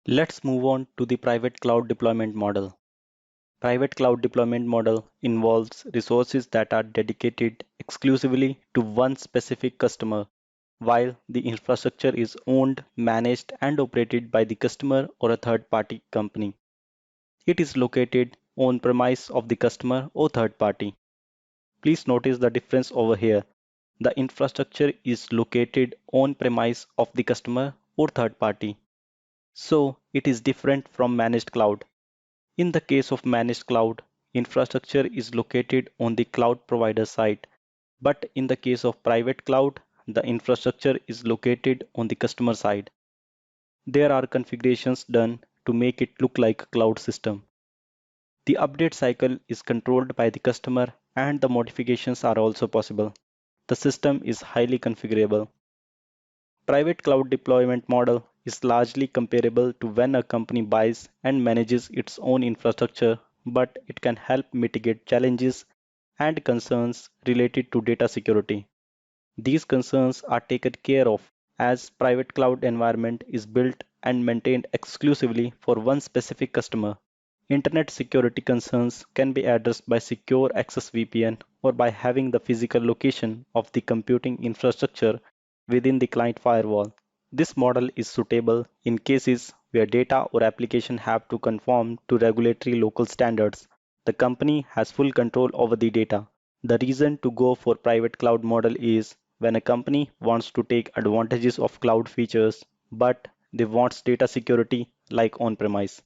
Let's move on to the private cloud deployment model. Private cloud deployment model involves resources that are dedicated exclusively to one specific customer, while the infrastructure is owned, managed, and operated by the customer or a third-party company. It is located on premise of the customer or third party. Please notice the difference over here. The infrastructure is located on premise of the customer or third party. So it is different from managed cloud. In the case of managed cloud, infrastructure is located on the cloud provider side. But in the case of private cloud, the infrastructure is located on the customer side. There are configurations done to make it look like a cloud system. The update cycle is controlled by the customer and the modifications are also possible. The system is highly configurable. Private cloud deployment model is largely comparable to when a company buys and manages its own infrastructure, but it can help mitigate challenges and concerns related to data security. These concerns are taken care of as private cloud environment is built and maintained exclusively for one specific customer. Internet security concerns can be addressed by secure access VPN or by having the physical location of the computing infrastructure within the client firewall. This model is suitable in cases where data or application have to conform to regulatory local standards. The company has full control over the data. The reason to go for private cloud model is when a company wants to take advantages of cloud features, but they want data security like on-premise.